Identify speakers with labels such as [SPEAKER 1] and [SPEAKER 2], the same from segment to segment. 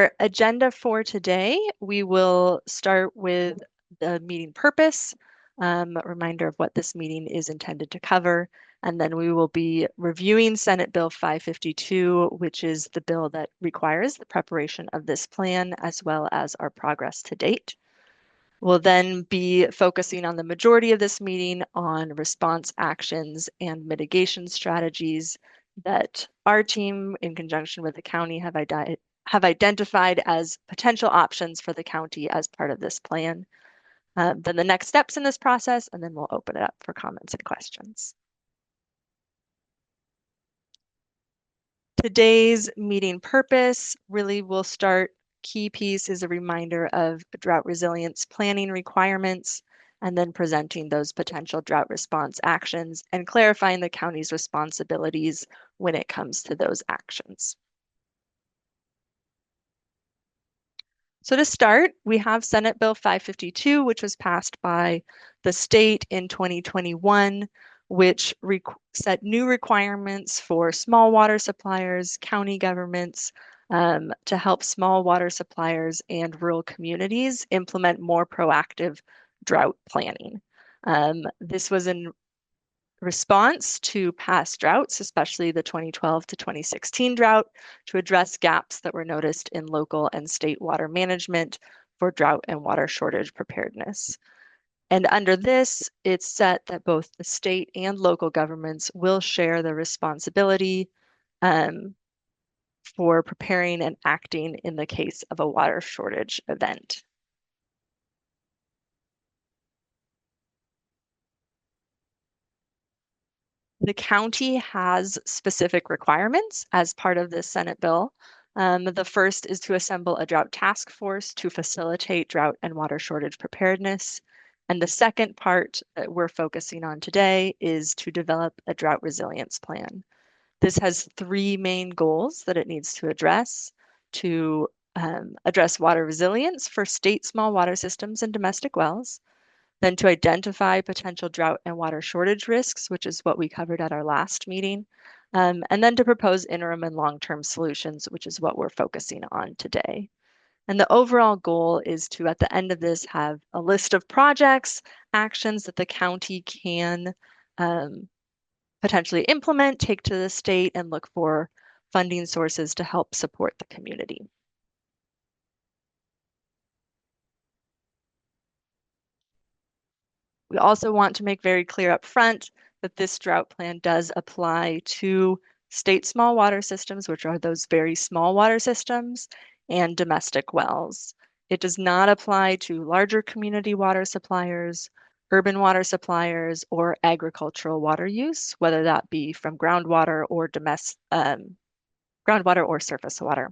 [SPEAKER 1] our agenda for today, we will start with the meeting purpose, a reminder of what this meeting is intended to cover, and then we will be reviewing Senate Bill 552, which is the bill that requires the preparation of this plan, as well as our progress to date. We'll then be focusing on the majority of this meeting on response actions and mitigation strategies that our team, in conjunction with the county, have identified as potential options for the county as part of this plan. Then the next steps in this process, and then we'll open it up for comments and questions. Today's meeting purpose really will start. Key piece is a reminder of drought resilience planning requirements, and then presenting those potential drought response actions and clarifying the county's responsibilities when it comes to those actions. So to start, we have Senate Bill 552, which was passed by the state in 2021, which set new requirements for small water suppliers, county governments, to help small water suppliers and rural communities implement more proactive drought planning. This was in response to past droughts, especially the 2012 to 2016 drought, to address gaps that were noticed in local and state water management for drought and water shortage preparedness. And under this, it's set that both the state and local governments will share the responsibility for preparing and acting in the case of a water shortage event. The county has specific requirements as part of this Senate bill. The first is to assemble a drought task force to facilitate drought and water shortage preparedness. And the second part that we're focusing on today is to develop a drought resilience plan. This has three main goals that it needs to address: to address water resilience for state small water systems and domestic wells, then to identify potential drought and water shortage risks, which is what we covered at our last meeting, and then to propose interim and long-term solutions, which is what we're focusing on today. And the overall goal is to, at the end of this, have a list of projects, actions that the county can potentially implement, take to the state, and look for funding sources to help support the community. We also want to make very clear up front that this drought plan does apply to state small water systems, which are those very small water systems, and domestic wells. It does not apply to larger community water suppliers, urban water suppliers, or agricultural water use, whether that be from groundwater or groundwater or surface water.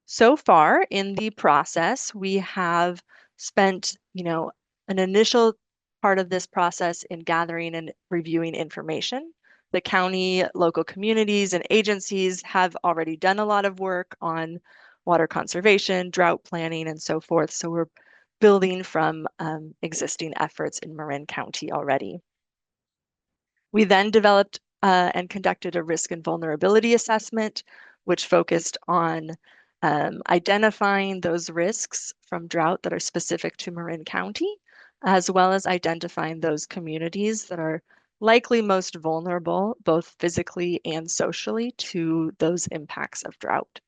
[SPEAKER 1] So far in the process, we have spent, an initial part of this process in gathering and reviewing information. The county, local communities, and agencies have already done a lot of work on water conservation, drought planning, and so forth. So we're building from existing efforts in Marin County already. We then developed and conducted a risk and vulnerability assessment, which focused on identifying those risks from drought that are specific to Marin County, as well as identifying those communities that are likely most vulnerable, both physically and socially, to those impacts of drought.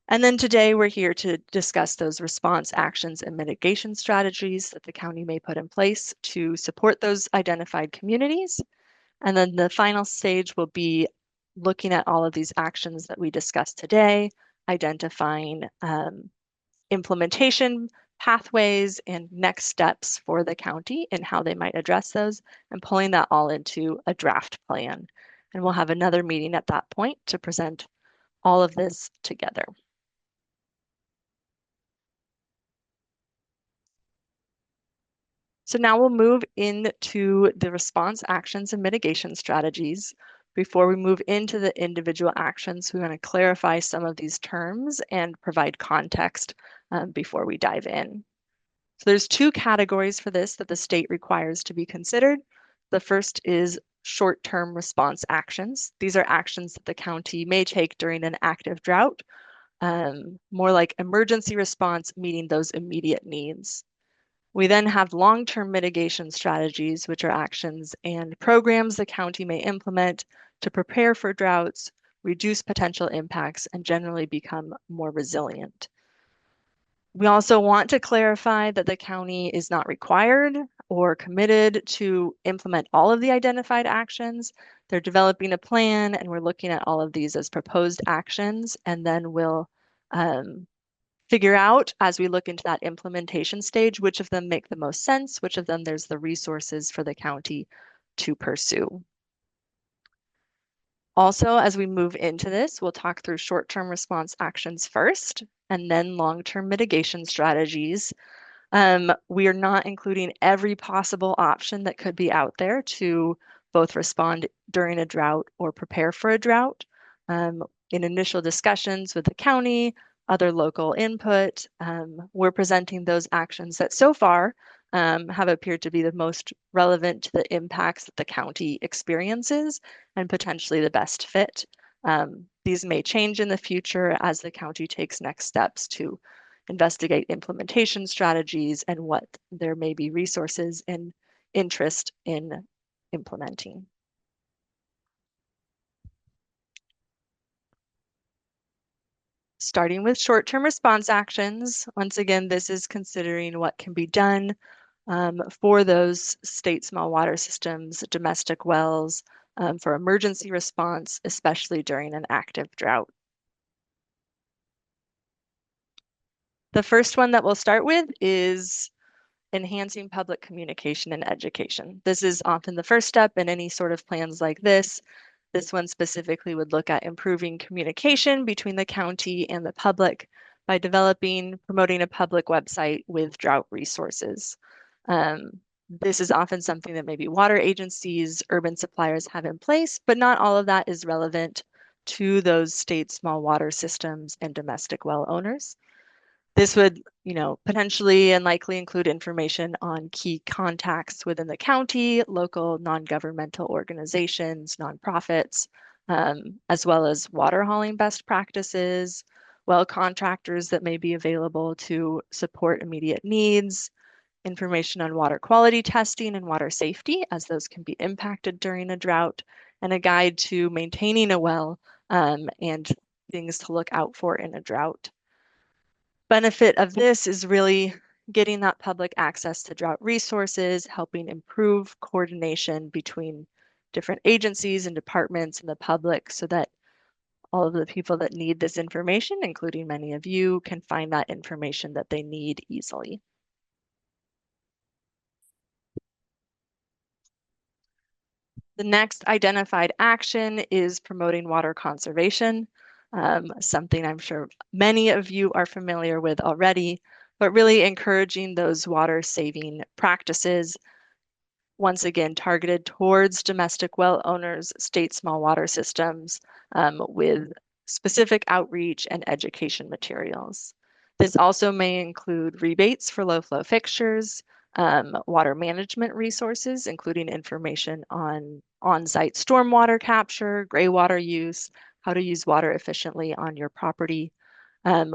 [SPEAKER 1] And then today we're here to discuss those response actions and mitigation strategies that the county may put in place to support those identified communities. And then the final stage will be looking at all of these actions that we discussed today, identifying implementation pathways and next steps for the county and how they might address those, and pulling that all into a draft plan. And we'll have another meeting at that point to present all of this together. So now we'll move into the response actions and mitigation strategies. Before we move into the individual actions, we want to clarify some of these terms and provide context before we dive in. So there's two categories for this that the state requires to be considered. The first is short-term response actions. These are actions that the county may take during an active drought, more like emergency response, meeting those immediate needs. We then have long-term mitigation strategies, which are actions and programs the county may implement to prepare for droughts, reduce potential impacts, and generally become more resilient. We also want to clarify that the county is not required or committed to implement all of the identified actions. They're developing a plan, and we're looking at all of these as proposed actions, and then we'll figure out as we look into that implementation stage, which of them make the most sense, which of them there's the resources for the county to pursue. Also, as we move into this, we'll talk through short-term response actions first, and then long-term mitigation strategies. We are not including every possible option that could be out there to both respond during a drought or prepare for a drought. In initial discussions with the county, other local input, we're presenting those actions that so far have appeared to be the most relevant to the impacts that the county experiences and potentially the best fit. These may change in the future as the county takes next steps to investigate implementation strategies and what there may be resources and interest in implementing. Starting with short-term response actions, once again, this is considering what can be done for those state small water systems, domestic wells, for emergency response, especially during an active drought. The first one that we'll start with is enhancing public communication and education. This is often the first step in any sort of plans like this. This one specifically would look at improving communication between the county and the public by promoting a public website with drought resources. This is often something that maybe water agencies, urban suppliers have in place, but not all of that is relevant to those state small water systems and domestic well owners. This would, potentially and likely include information on key contacts within the county, local non-governmental organizations, nonprofits, as well as water hauling best practices, well contractors that may be available to support immediate needs, information on water quality testing and water safety, as those can be impacted during a drought, and a guide to maintaining a well and things to look out for in a drought. Benefit of this is really getting that public access to drought resources, helping improve coordination between different agencies and departments and the public so that all of the people that need this information, including many of you, can find that information that they need easily. The next identified action is promoting water conservation, something I'm sure many of you are familiar with already, but really encouraging those water saving practices, once again, targeted towards domestic well owners, state small water systems, with specific outreach and education materials. This also may include rebates for low flow fixtures, water management resources, including information on on-site stormwater capture, gray water use, how to use water efficiently on your property,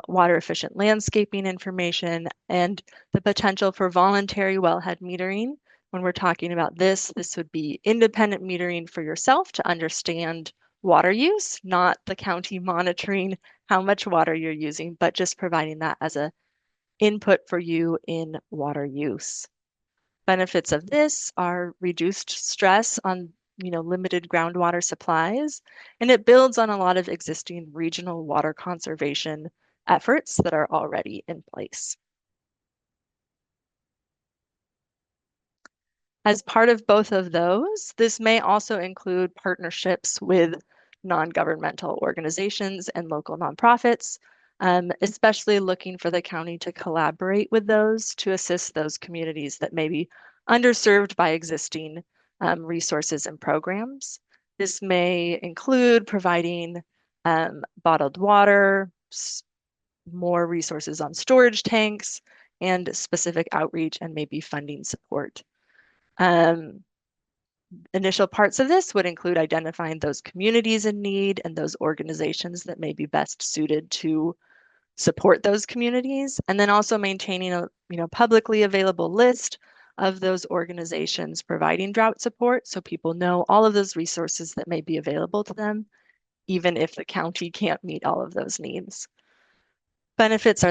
[SPEAKER 1] water efficient landscaping information, and the potential for voluntary wellhead metering. When we're talking about this would be independent metering for yourself to understand water use, not the county monitoring how much water you're using, but just providing that as a input for you in water use. Benefits of this are reduced stress on limited groundwater supplies, and it builds on a lot of existing regional water conservation efforts that are already in place. As part of both of those, this may also include partnerships with non-governmental organizations and local nonprofits, especially looking for the county to collaborate with those to assist those communities that may be underserved by existing resources and programs. This may include providing bottled water, more resources on storage tanks, and specific outreach and maybe funding support. Initial parts of this would include identifying those communities in need and those organizations that may be best suited to support those communities, and then also maintaining a publicly available list of those organizations providing drought support so people know all of those resources that may be available to them, even if the county can't meet all of those needs. Benefits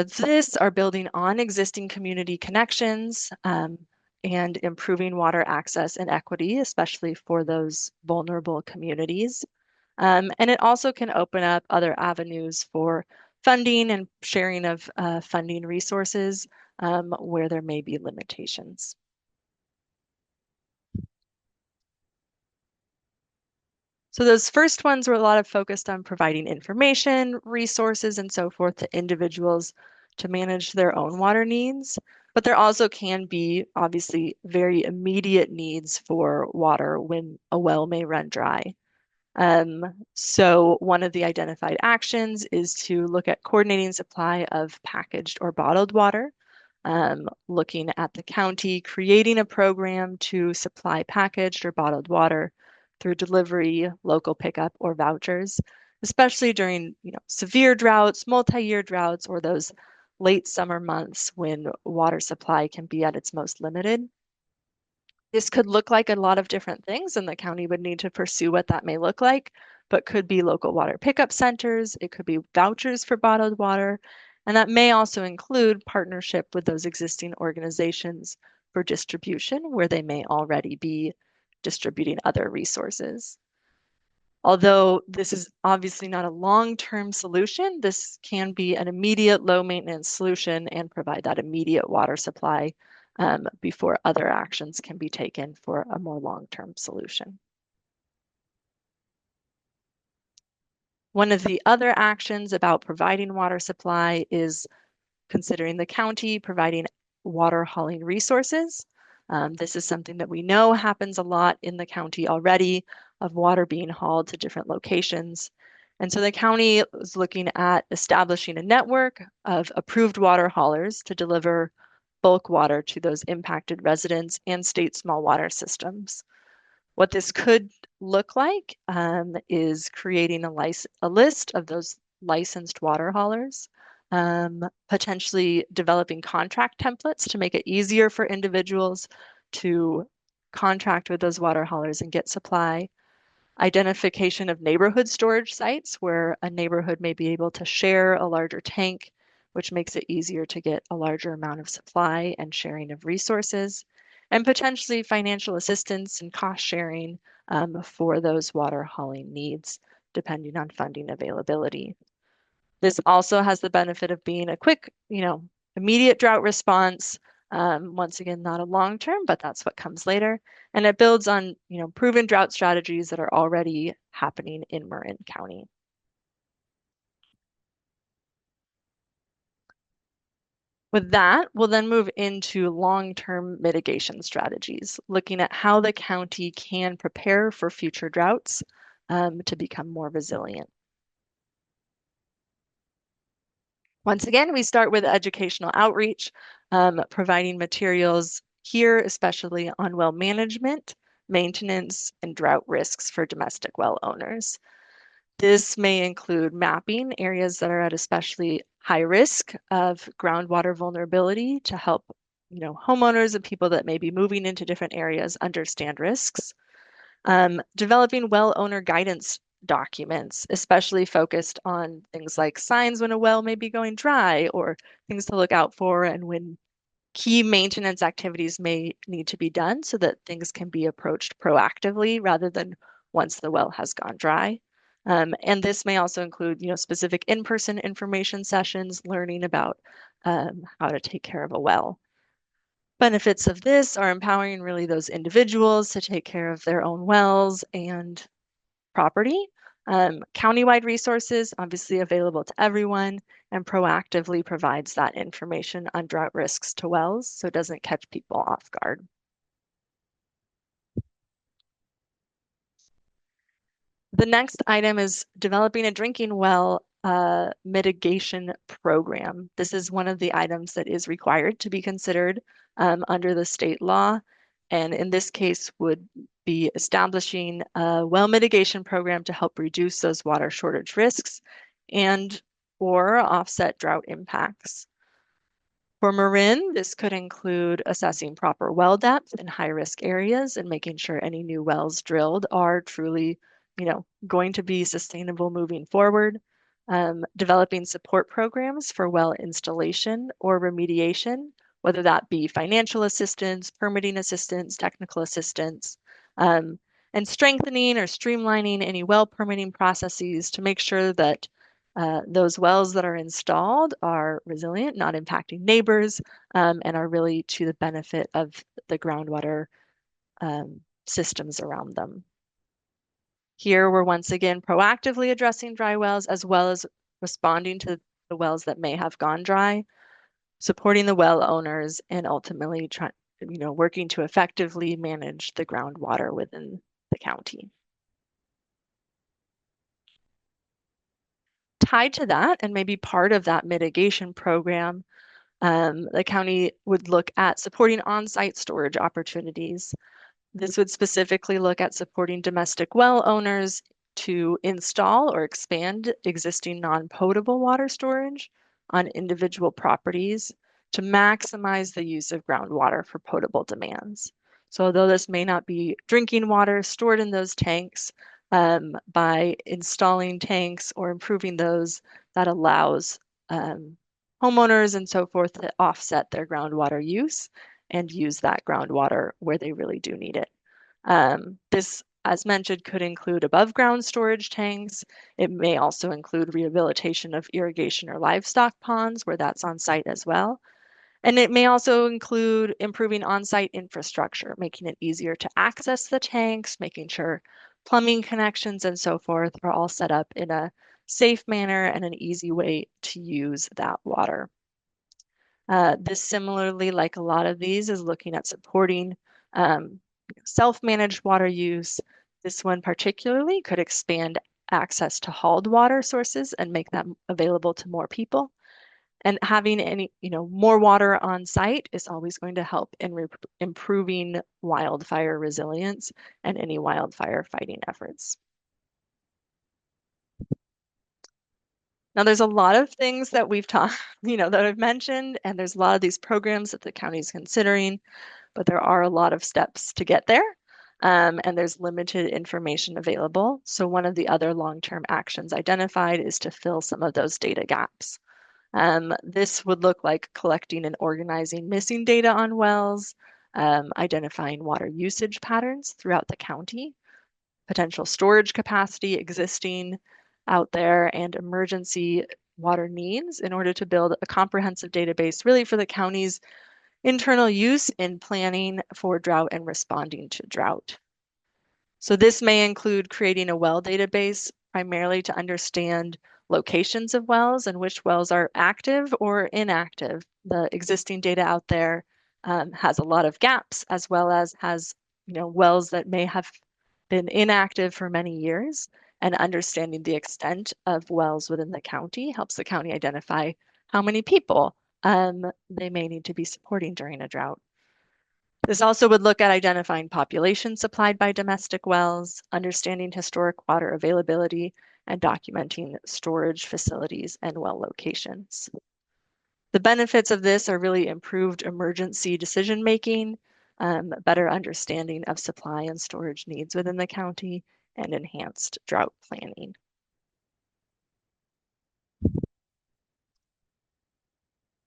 [SPEAKER 1] are building on existing community connections and improving water access and equity, especially for those vulnerable communities. And it also can open up other avenues for funding and sharing of funding resources where there may be limitations. So those first ones were a lot of focused on providing information, resources, and so forth to individuals to manage their own water needs. But there also can be obviously very immediate needs for water when a well may run dry. So one of the identified actions is to look at coordinating supply of packaged or bottled water, looking at the county creating a program to supply packaged or bottled water through delivery, local pickup, or vouchers, especially during severe droughts, multi-year droughts, or those late summer months when water supply can be at its most limited. This could look like a lot of different things, and the county would need to pursue what that may look like, but could be local water pickup centers, it could be vouchers for bottled water, and that may also include partnership with those existing organizations for distribution where they may already be distributing other resources. Although this is obviously not a long-term solution, this can be an immediate low-maintenance solution and provide that immediate water supply before other actions can be taken for a more long-term solution. One of the other actions about providing water supply is considering the county providing water hauling resources. This is something that we know happens a lot in the county already, of water being hauled to different locations. And so the county is looking at establishing a network of approved water haulers to deliver bulk water to those impacted residents and state small water systems. What this could look like is creating a list of those licensed water haulers, potentially developing contract templates to make it easier for individuals to contract with those water haulers and get supply, identification of neighborhood storage sites where a neighborhood may be able to share a larger tank, which makes it easier to get a larger amount of supply and sharing of resources, and potentially financial assistance and cost sharing for those water hauling needs, depending on funding availability. This also has the benefit of being a quick, immediate drought response. Once again, not a long term, but that's what comes later. And it builds on, proven drought strategies that are already happening in Marin County. With that, we'll then move into long-term mitigation strategies, looking at how the county can prepare for future droughts to become more resilient. Once again, we start with educational outreach, providing materials here, especially on well management, maintenance, and drought risks for domestic well owners. This may include mapping areas that are at especially high risk of groundwater vulnerability to help, homeowners and people that may be moving into different areas understand risks. Developing well owner guidance documents, especially focused on things like signs when a well may be going dry or things to look out for and when key maintenance activities may need to be done so that things can be approached proactively rather than once the well has gone dry. And this may also include, specific in-person information sessions, learning about how to take care of a well. Benefits of this are empowering really those individuals to take care of their own wells and property. Countywide resources, obviously available to everyone, and proactively provides that information on drought risks to wells so it doesn't catch people off guard. The next item is developing a drinking well mitigation program. This is one of the items that is required to be considered under the state law, and in this case would be establishing a well mitigation program to help reduce those water shortage risks and or offset drought impacts. For Marin, this could include assessing proper well depth in high-risk areas and making sure any new wells drilled are truly, going to be sustainable moving forward. Developing support programs for well installation or remediation, whether that be financial assistance, permitting assistance, technical assistance, um, and strengthening or streamlining any well permitting processes to make sure that those wells that are installed are resilient, not impacting neighbors, and are really to the benefit of the groundwater systems around them. Here, we're once again proactively addressing dry wells as well as responding to the wells that may have gone dry, supporting the well owners, and ultimately working to effectively manage the groundwater within the county. Tied to that, and maybe part of that mitigation program, the county would look at supporting on-site storage opportunities. This would specifically look at supporting domestic well owners to install or expand existing non-potable water storage on individual properties to maximize the use of groundwater for potable demands. So although this may not be drinking water stored in those tanks, by installing tanks or improving those, that allows homeowners and so forth to offset their groundwater use and use that groundwater where they really do need it. This, as mentioned, could include above ground storage tanks. It may also include rehabilitation of irrigation or livestock ponds where that's on site as well. And it may also include improving on-site infrastructure, making it easier to access the tanks, making sure plumbing connections and so forth are all set up in a safe manner and an easy way to use that water. This similarly, like a lot of these, is looking at supporting self-managed water use. This one particularly could expand access to hauled water sources and make that available to more people. And having more water on site is always going to help in improving wildfire resilience and any wildfire fighting efforts. Now, there's a lot of things that we've talked, that I've mentioned, and there's a lot of these programs that the county is considering, but there are a lot of steps to get there, and there's limited information available. So one of the other long-term actions identified is to fill some of those data gaps. This would look like collecting and organizing missing data on wells, identifying water usage patterns throughout the county, potential storage capacity existing out there, and emergency water needs in order to build a comprehensive database really for the county's internal use in planning for drought and responding to drought. So this may include creating a well database primarily to understand locations of wells and which wells are active or inactive. The existing data out there has a lot of gaps, as well as has wells that may have been inactive for many years. And understanding the extent of wells within the county helps the county identify how many people they may need to be supporting during a drought. This also would look at identifying population supplied by domestic wells, understanding historic water availability, and documenting storage facilities and well locations. The benefits of this are really improved emergency decision-making, better understanding of supply and storage needs within the county, and enhanced drought planning.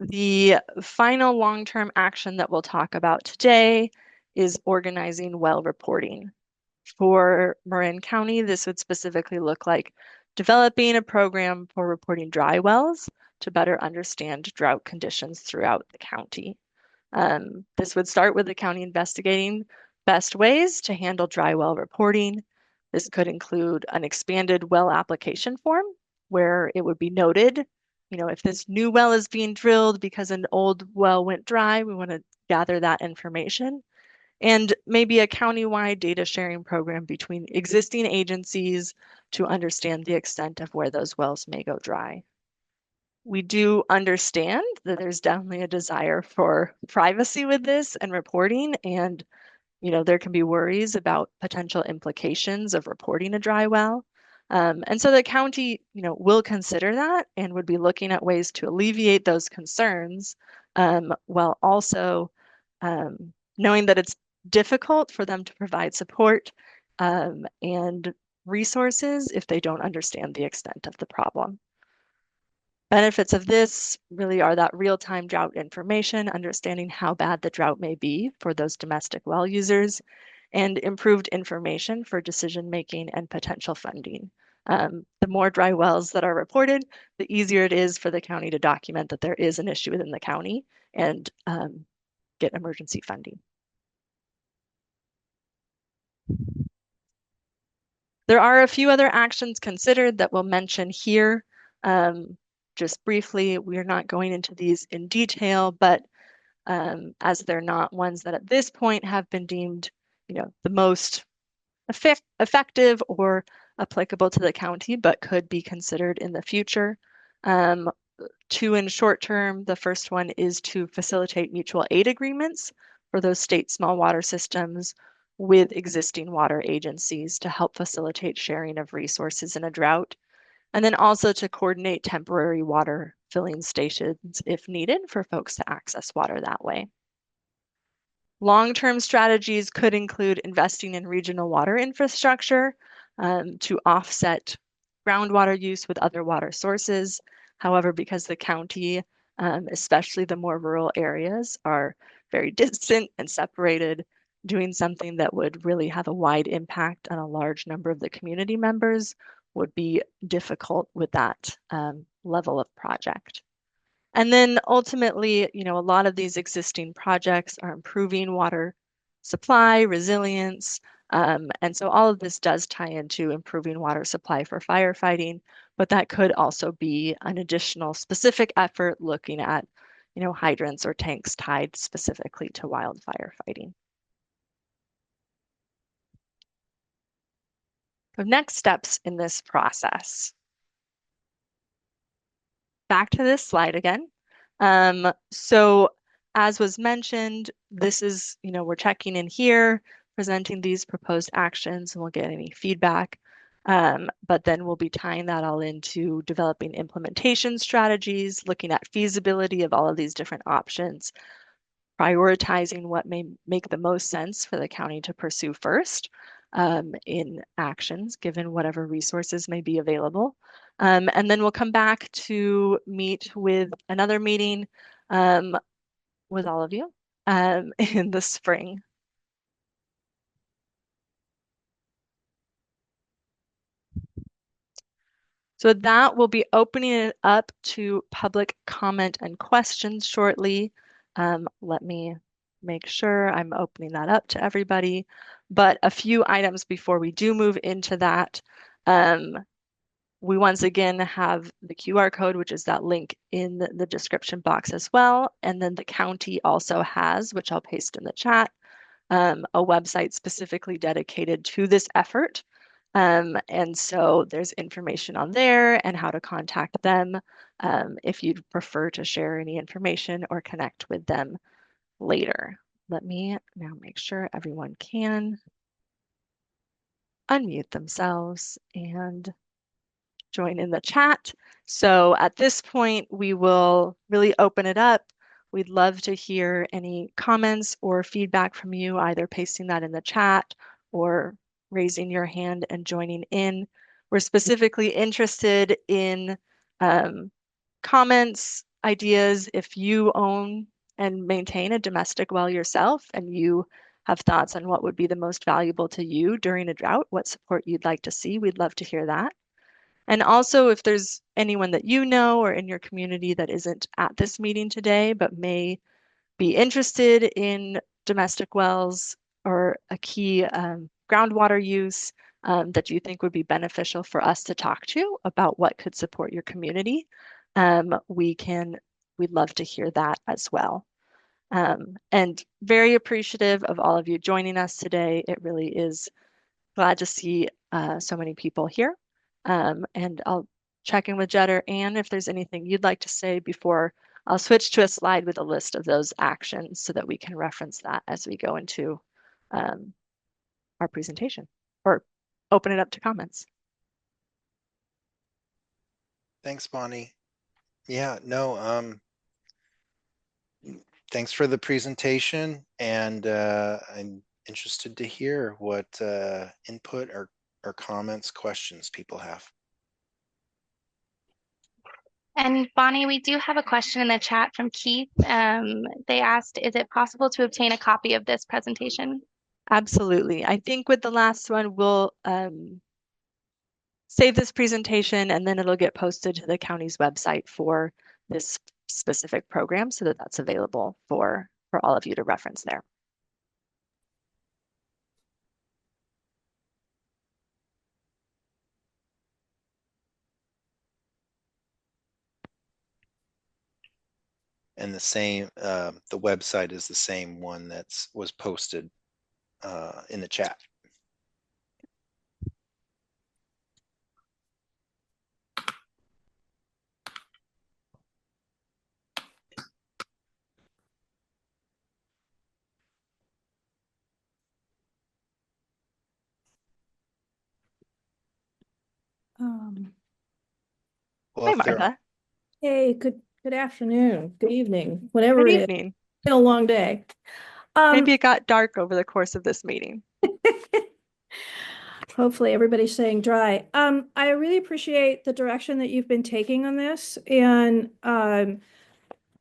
[SPEAKER 1] The final long-term action that we'll talk about today is organizing well reporting. For Marin County, this would specifically look like developing a program for reporting dry wells to better understand drought conditions throughout the county. This would start with the county investigating best ways to handle dry well reporting. This could include an expanded well application form where it would be noted, if this new well is being drilled because an old well went dry, we want to gather that information. And maybe a countywide data sharing program between existing agencies to understand the extent of where those wells may go dry. We do understand that there's definitely a desire for privacy with this and reporting, and there can be worries about potential implications of reporting a dry well. And so the county, will consider that and would be looking at ways to alleviate those concerns, while also knowing that it's difficult for them to provide support and resources if they don't understand the extent of the problem. Benefits of this really are that real-time drought information, understanding how bad the drought may be for those domestic well users, and improved information for decision making and potential funding. The more dry wells that are reported, the easier it is for the county to document that there is an issue within the county and get emergency funding. There are a few other actions considered that we'll mention here. Just briefly, we are not going into these in detail, but as they're not ones that at this point have been deemed, the most effective or applicable to the county, but could be considered in the future. Two in short term, the first one is to facilitate mutual aid agreements for those state small water systems with existing water agencies to help facilitate sharing of resources in a drought. And then also to coordinate temporary water filling stations if needed for folks to access water that way. Long-term strategies could include investing in regional water infrastructure to offset groundwater use with other water sources. However, because the county, especially the more rural areas, are very distant and separated, doing something that would really have a wide impact on a large number of the community members would be difficult with that level of project. And then ultimately, a lot of these existing projects are improving water supply, resilience. And so all of this does tie into improving water supply for firefighting, but that could also be an additional specific effort looking at, hydrants or tanks tied specifically to wildfire fighting. So next steps in this process. Back to this slide again. So as was mentioned, this is, we're checking in here, presenting these proposed actions, and we'll get any feedback. But then we'll be tying that all into developing implementation strategies, looking at feasibility of all of these different options, prioritizing what may make the most sense for the county to pursue first in actions, given whatever resources may be available. And then we'll come back to meet with another meeting with all of you in the spring. So that will be opening it up to public comment and questions shortly. Let me make sure I'm opening that up to everybody. But a few items before we do move into that. We once again have the QR code, which is that link in the description box as well. And then the county also has, which I'll paste in the chat, a website specifically dedicated to this effort. And so there's information on there and how to contact them if you'd prefer to share any information or connect with them later. Let me now make sure everyone can unmute themselves and join in the chat. So at this point, we will really open it up. We'd love to hear any comments or feedback from you, either pasting that in the chat or raising your hand and joining in. We're specifically interested in comments, ideas. If you own and maintain a domestic well yourself and you have thoughts on what would be the most valuable to you during a drought, what support you'd like to see, we'd love to hear that. And also, if there's anyone that you know or in your community that isn't at this meeting today, but may be interested in domestic wells or a key groundwater use that you think would be beneficial for us to talk to about what could support your community, we'd love to hear that as well. And very appreciative of all of you joining us today. It really is glad to see so many people here. And I'll check in with Jed or Anne if there's anything you'd like to say before I'll switch to a slide with a list of those actions so that we can reference that as we go into um, our presentation or open it up to comments.
[SPEAKER 2] Thanks, Bonnie. Yeah, no, thanks for the presentation, and I'm interested to hear what input or comments, questions people have.
[SPEAKER 3] And Bonnie, we do have a question in the chat from Keith. They asked, is it possible to obtain a copy of this presentation?
[SPEAKER 1] Absolutely. I think with the last one, we'll save this presentation and then it'll get posted to the county's website for this specific program so that that's available for all of you to reference there.
[SPEAKER 2] And the same, the website is the same one that's was posted in the chat. Well,
[SPEAKER 1] Hi,
[SPEAKER 2] if there are,
[SPEAKER 1] Martha.
[SPEAKER 4] Hey, good afternoon, good evening, whatever
[SPEAKER 1] Good
[SPEAKER 4] it is. It's
[SPEAKER 1] evening.
[SPEAKER 4] been a long day.
[SPEAKER 1] Maybe it got dark over the course of this meeting.
[SPEAKER 4] Hopefully everybody's staying dry. I really appreciate the direction that you've been taking on this. And prior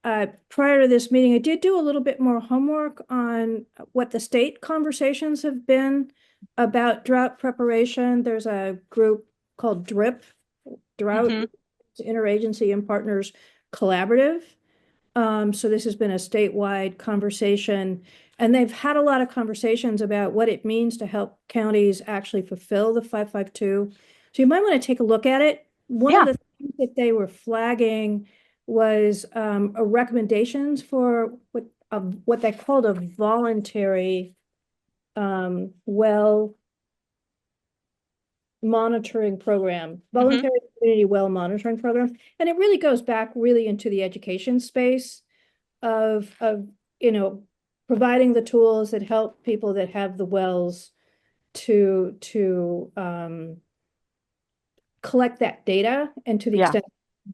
[SPEAKER 4] to this meeting, I did do a little bit more homework on what the state conversations have been about drought preparation. There's a group called Drought, Interagency and Partners Collaborative. So this has been a statewide conversation, and they've had a lot of conversations about what it means to help counties actually fulfill the 552. So you might want to take a look at it. One of the things that they were flagging was a recommendations for what they called a voluntary well monitoring program, voluntary community well monitoring program. And it really goes back really into the education space of providing the tools that help people that have the wells to collect that data, and to the extent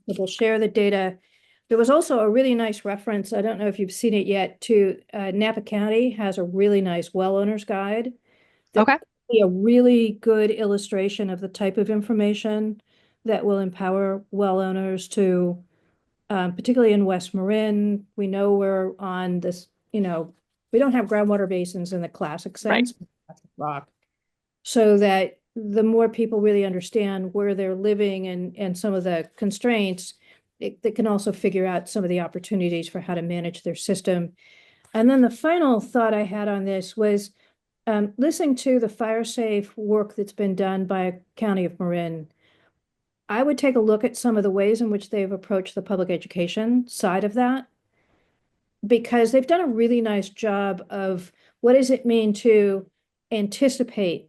[SPEAKER 4] people share the data. There was also a really nice reference, I don't know if you've seen it yet, to Napa County has a really nice well owner's guide.
[SPEAKER 1] Okay.
[SPEAKER 4] A really good illustration of the type of information that will empower well owners to, particularly in West Marin, we know we're on this, we don't have groundwater basins in the classic sense, rock. So that the more people really understand where they're living and some of the constraints, they can also figure out some of the opportunities for how to manage their system. And then the final thought I had on this was listening to the fire safe work that's been done by County of Marin. I would take a look at some of the ways in which they've approached the public education side of that, because they've done a really nice job of what does it mean to anticipate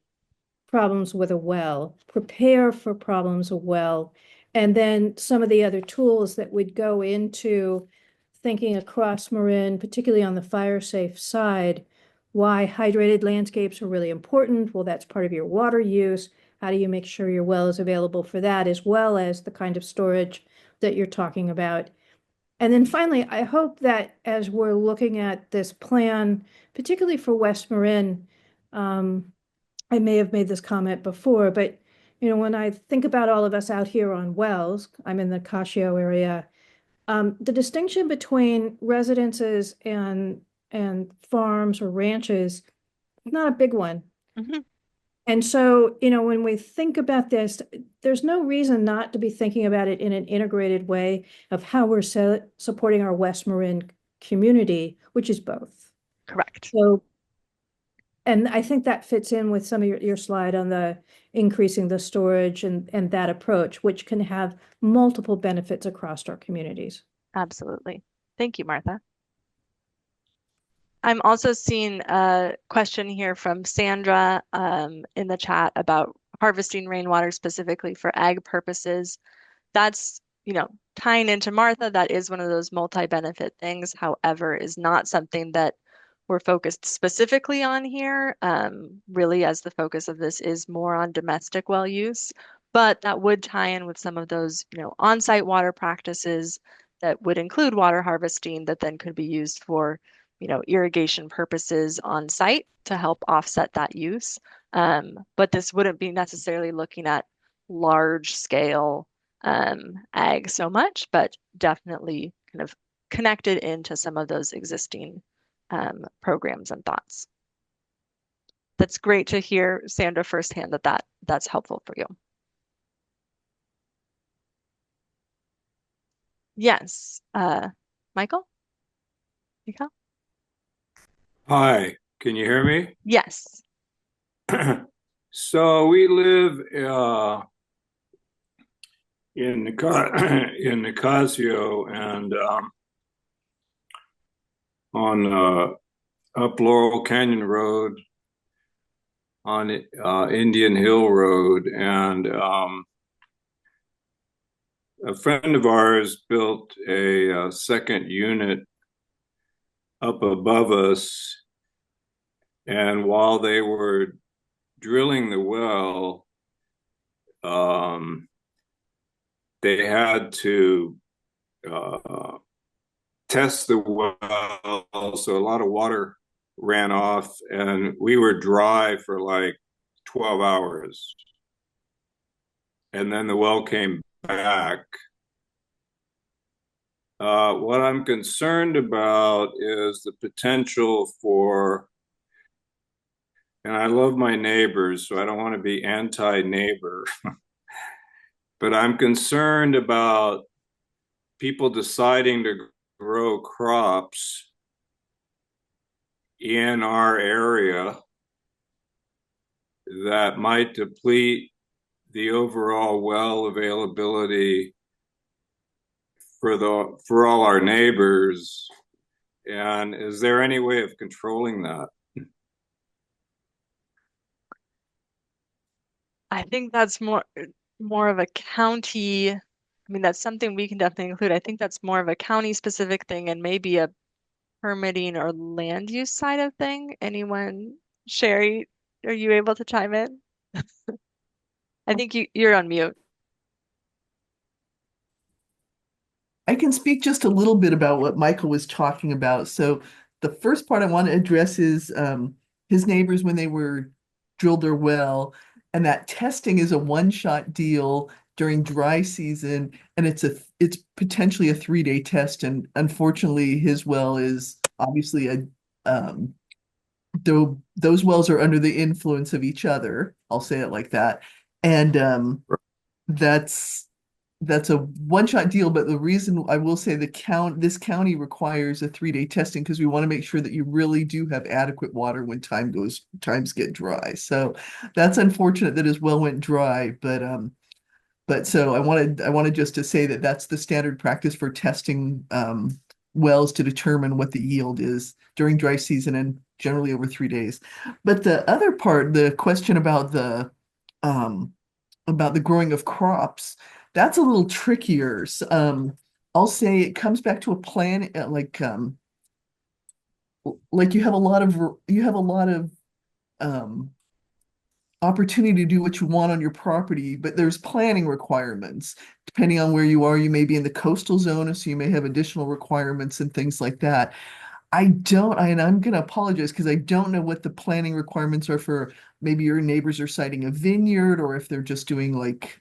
[SPEAKER 4] problems with a well, prepare for problems with a well, and then some of the other tools that would go into thinking across Marin, particularly on the fire safe side, why hydrated landscapes are really important. Well, that's part of your water use. How do you make sure your well is available for that, as well as the kind of storage that you're talking about? And then finally, I hope that as we're looking at this plan, particularly for West Marin, I may have made this comment before, but when I think about all of us out here on wells, I'm in the Cascio area. The distinction between residences and farms or ranches is not a big one. And so, when we think about this, there's no reason not to be thinking about it in an integrated way of how we're supporting our West Marin community, which is both.
[SPEAKER 1] Correct.
[SPEAKER 4] So, and I think that fits in with some of your slide on the increasing the storage and that approach, which can have multiple benefits across our communities.
[SPEAKER 1] Absolutely. Thank you, Martha. I'm also seeing a question here from Sandra in the chat about harvesting rainwater specifically for ag purposes. That's, tying into Martha, that is one of those multi-benefit things, however, is not something that we're focused specifically on here, really as the focus of this is more on domestic well use, but that would tie in with some of those, on-site water practices that would include water harvesting that then could be used for, irrigation purposes on site to help offset that use. But this wouldn't be necessarily looking at large scale ag so much, but definitely kind of connected into some of those existing programs and thoughts. That's great to hear, Sandra, firsthand that's helpful for you. Yes, Michael? Michael?
[SPEAKER 5] Hi, can you hear me?
[SPEAKER 1] Yes.
[SPEAKER 5] So we live in Nicasio and on up Laurel Canyon Road on Indian Hill Road, and a friend of ours built a second unit up above us, and while they were drilling the well, they had to test the well, so a lot of water ran off, and we were dry for like 12 hours. And then the well came back. What I'm concerned about is the potential for, and I love my neighbors, so I don't want to be anti-neighbor, but I'm concerned about people deciding to grow crops in our area that might deplete the overall well availability for all our neighbors. And is there any way of controlling that?
[SPEAKER 1] I think that's more of a county. I mean, that's something we can definitely include. I think that's more of a county specific thing and maybe a permitting or land use side of thing. Anyone, Sherry, are you able to chime in? I think you're on mute.
[SPEAKER 6] I can speak just a little bit about what Michael was talking about. So the first part I want to address is his neighbors when they were drilled their well, and that testing is a one-shot deal during dry season, and it's potentially a 3-day test. And unfortunately, his well is obviously though those wells are under the influence of each other. I'll say it like that, and that's a one-shot deal, but the reason I will say this county requires a 3-day testing because we want to make sure that you really do have adequate water when times get dry. So that's unfortunate that his well went dry, but so I wanted just to say that that's the standard practice for testing wells to determine what the yield is during dry season and generally over 3 days. But the other part, the question about the growing of crops, that's a little trickier. I'll say it comes back to a plan, like you have a lot of opportunity to do what you want on your property, but there's planning requirements. Depending on where you are, you may be in the coastal zone, so you may have additional requirements and things like that. And I'm going to apologize because I don't know what the planning requirements are for maybe your neighbors are citing a vineyard or if they're just doing like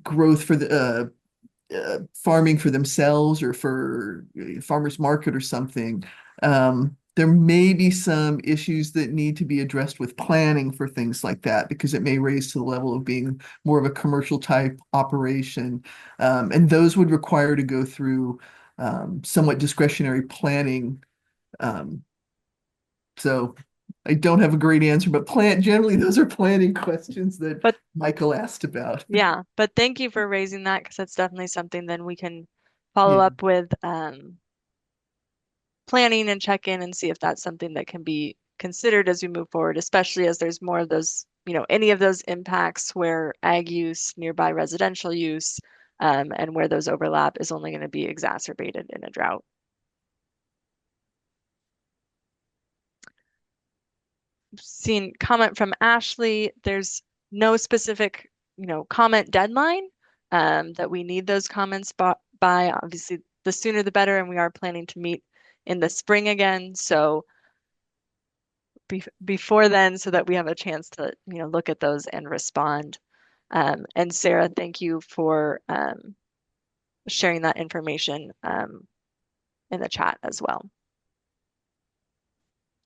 [SPEAKER 6] growth for the farming for themselves or for farmers market or something. There may be some issues that need to be addressed with planning for things like that because it may raise to the level of being more of a commercial type operation. And those would require to go through somewhat discretionary planning. So I don't have a great answer, but generally those are planning questions that Michael asked about.
[SPEAKER 1] Yeah, but thank you for raising that because that's definitely something then we can follow up with planning and check in and see if that's something that can be considered as we move forward, especially as there's more of those, any of those impacts where ag use, nearby residential use, and where those overlap is only going to be exacerbated in a drought. seen comment from Ashley. There's no specific, comment deadline that we need those comments by. Obviously, the sooner the better, and we are planning to meet in the spring again. So before then, so that we have a chance to, look at those and respond. And Sarah, thank you for sharing that information in the chat as well.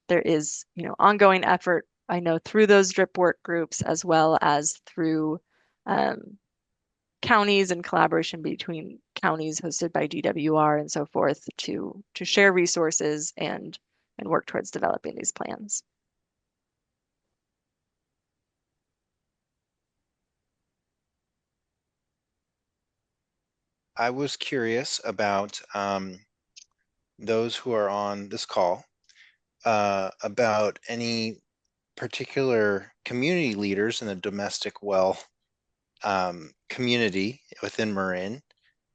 [SPEAKER 1] There is, ongoing effort, I know, through those drip work groups as well as through counties and collaboration between counties hosted by DWR and so forth to share resources and work towards developing these plans.
[SPEAKER 2] I was curious about those who are on this call about any particular community leaders in the domestic well community within Marin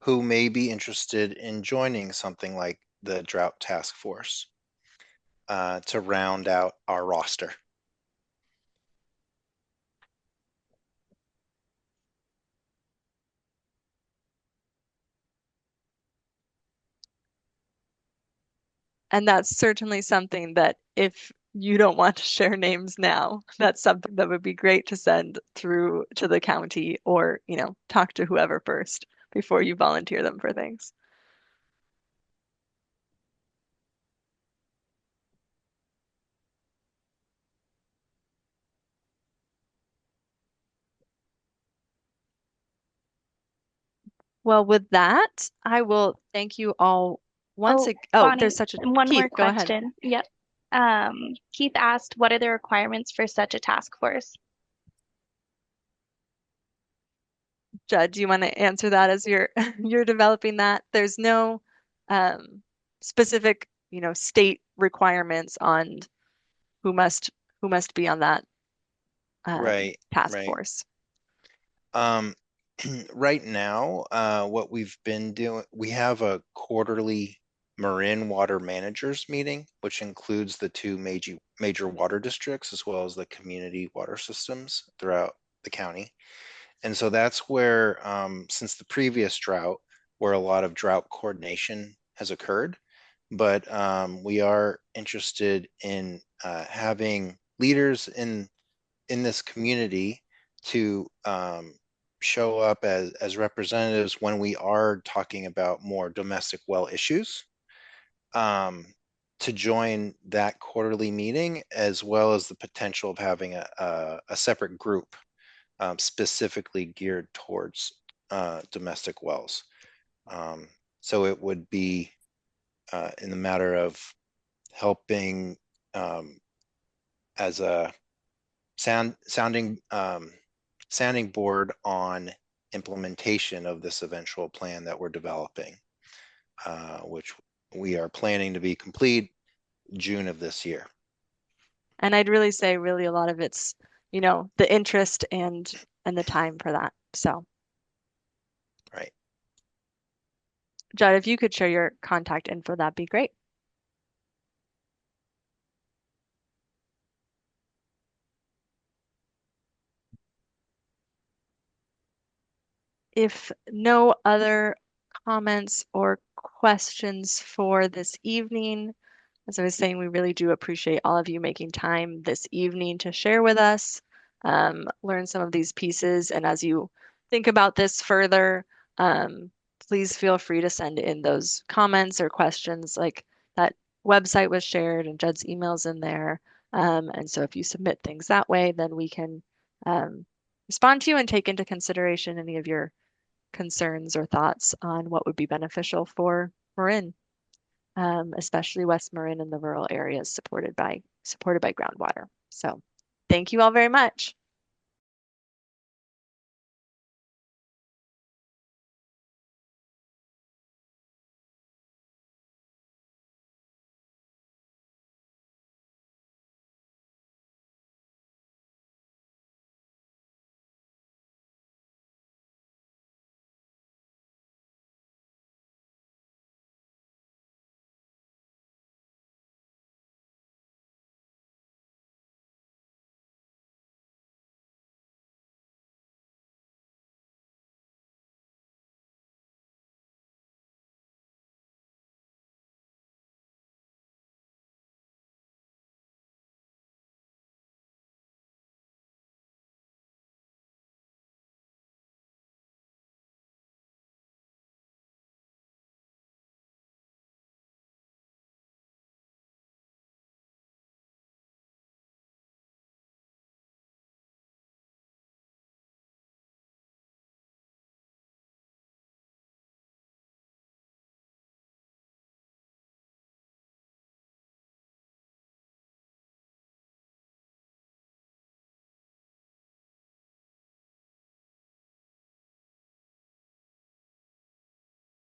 [SPEAKER 2] who may be interested in joining something like the Drought Task Force to round out our roster.
[SPEAKER 1] And that's certainly something that if you don't want to share names now, that's something that would be great to send through to the county or, talk to whoever first before you volunteer them for things. Well, with that, I will thank you all once again. Oh,
[SPEAKER 3] Bonnie,
[SPEAKER 1] there's such a
[SPEAKER 3] one
[SPEAKER 1] Keith,
[SPEAKER 3] more
[SPEAKER 1] go ahead.
[SPEAKER 3] question. Yep. Keith asked, what are the requirements for such a task force?
[SPEAKER 1] Judd, do you want to answer that as you're you're developing that? There's no specific, state requirements on who must be on that
[SPEAKER 2] Right,
[SPEAKER 1] task
[SPEAKER 2] right.
[SPEAKER 1] force.
[SPEAKER 2] Right now, what we've been doing, we have a quarterly Marin water managers meeting, which includes the two major water districts as well as the community water systems throughout the county. And so that's where, since the previous drought, where a lot of drought coordination has occurred, but we are interested in having leaders in this community to show up as representatives when we are talking about more domestic well issues, to join that quarterly meeting, as well as the potential of having a separate group specifically geared towards domestic wells. So it would be in the matter of helping as a sounding board on implementation of this eventual plan that we're developing, which we are planning to be complete June of this year.
[SPEAKER 1] And I'd really say really a lot of it's, the interest and the time for that. So,
[SPEAKER 2] Right.
[SPEAKER 1] Judd, if you could share your contact info, that'd be great. If no other comments or questions for this evening, as I was saying, we really do appreciate all of you making time this evening to share with us, learn some of these pieces. And as you think about this further, please feel free to send in those comments or questions. Like that website was shared and Judd's email's in there. And so if you submit things that way, then we can respond to you and take into consideration any of your concerns or thoughts on what would be beneficial for Marin, especially West Marin and the rural areas supported by groundwater. So thank you all very much.